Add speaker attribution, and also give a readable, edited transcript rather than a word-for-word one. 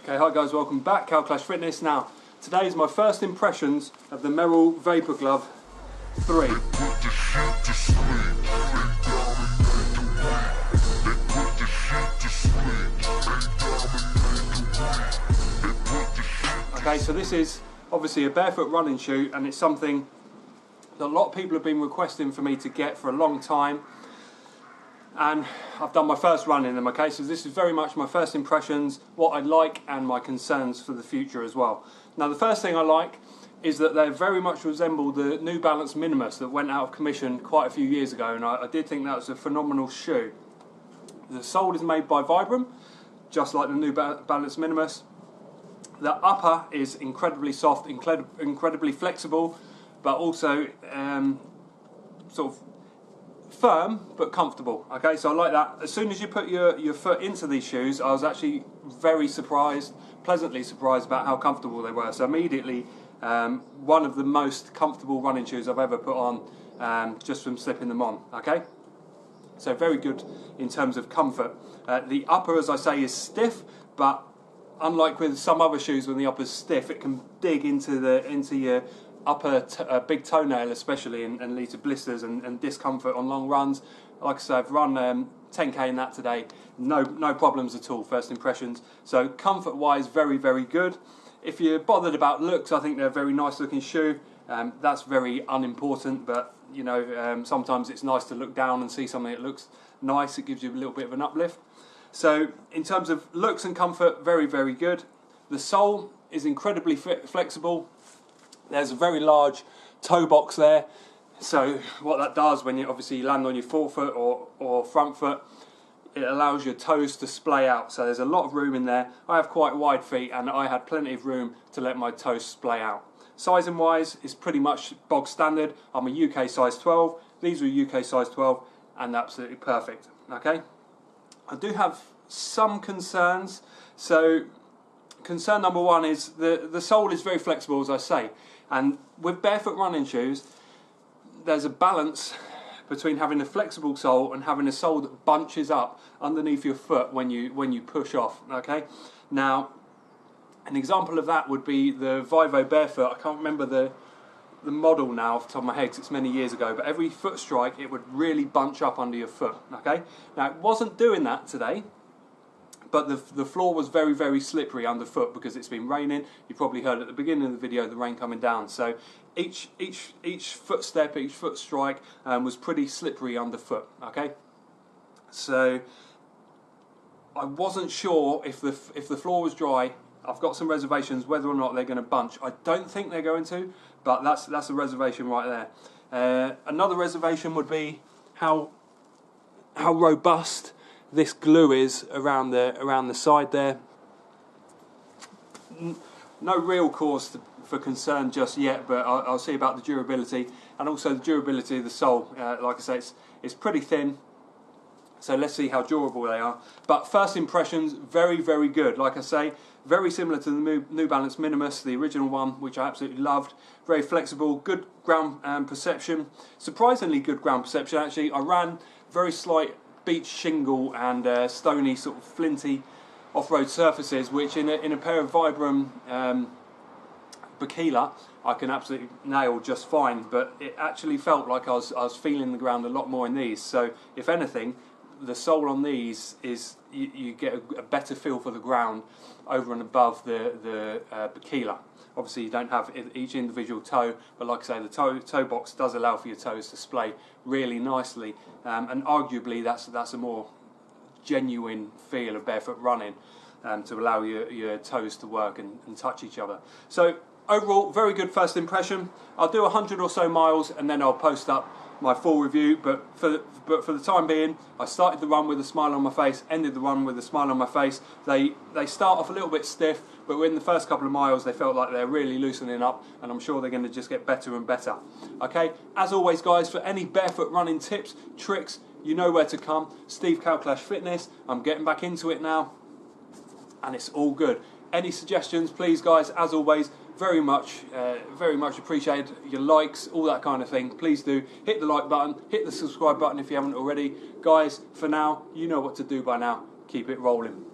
Speaker 1: Okay, hi guys, welcome back, Cal Clash Fitness. Now, today is my first impressions of the Merrell Vapor Glove 3. Okay, so this is obviously a barefoot running shoe, and it's something that a lot of people have been requesting for me to get for a long time. And I've done my first run in them, okay, so this is very much my first impressions, what I like and my concerns for the future as well. Now the first thing I like is that they very much resemble the new Balance Minimus that went out of commission quite a few years ago, and I did think that was a phenomenal shoe. The sole is made by Vibram, just like the new Balance Minimus. The upper is incredibly soft, incredibly flexible, but also sort of firm but comfortable. Okay, so I like that. As soon as you put your foot into these shoes, I was actually very surprised, pleasantly surprised about how comfortable they were. So immediately, one of the most comfortable running shoes I've ever put on, just from slipping them on. Okay, so very good in terms of comfort. The upper, as I say, is stiff, but unlike with some other shoes, when the upper's stiff, it can dig into your upper big toenail especially, and lead to blisters and discomfort on long runs. Like I say, I've run 10k in that today, no problems at all, first impressions. So comfort wise, very good. If you're bothered about looks, I think they're a very nice looking shoe. That's very unimportant, but you know, sometimes it's nice to look down and see something that looks nice. It gives you a little bit of an uplift. So in terms of looks and comfort, very good. The sole is incredibly flexible. There's a very large toe box there, so what that does when you obviously land on your forefoot or front foot, it allows your toes to splay out, so there's a lot of room in there. I have quite wide feet and I had plenty of room to let my toes splay out. Sizing wise is pretty much bog standard. I'm a UK size 12, these are UK size 12, and absolutely perfect. Okay, I do have some concerns. So concern number one is the sole is very flexible, as I say, and with barefoot running shoes there's a balance between having a flexible sole and having a sole that bunches up underneath your foot when you push off. Okay, now an example of that would be the Vibram Barefoot. I can't remember the model now off the top of my head because it's many years ago, but every foot strike it would really bunch up under your foot. Okay, now it wasn't doing that today, but the floor was very slippery underfoot because it's been raining. You probably heard at the beginning of the video the rain coming down. So each footstep, each foot strike was pretty slippery underfoot. Okay, so I wasn't sure if the floor was dry. I've got some reservations whether or not they're going to bunch. I don't think they're going to, but that's a reservation right there. Another reservation would be how robust this glue is around the side there. No real cause for concern just yet, but I'll see about the durability and also the durability of the sole. Like I say, it's pretty thin, so let's see how durable they are. But first impressions, very good. Like I say, very similar to the new Balance Minimus, the original one, which I absolutely loved. Very flexible, good ground perception, surprisingly good ground perception actually. I ran very slight beach shingle and stony sort of flinty off-road surfaces, which in a pair of Vibram Bikila I can absolutely nail just fine, but it actually felt like I was feeling the ground a lot more in these. So if anything, the sole on these is you get a better feel for the ground over and above the Bikila. Obviously you don't have each individual toe, but like I say, the toe box does allow for your toes to splay really nicely, and arguably that's a more genuine feel of barefoot running, to allow your toes to work and touch each other. So overall, very good first impression. I'll do 100 or so miles and then I'll post up my full review, but for the time being, I started the run with a smile on my face, ended the run with a smile on my face. They start off a little bit stiff, but within the first couple of miles they felt like they're really loosening up, and I'm sure they're going to just get better and better. Okay, as always guys, for any barefoot running tips, tricks, you know where to come. Steve Cal Clash Fitness. I'm getting back into it now and it's all good. Any suggestions, please guys, as always, very much appreciated. Your likes, all that kind of thing, please do. Hit the like button, hit the subscribe button if you haven't already. Guys, for now, you know what to do by now. Keep it rolling.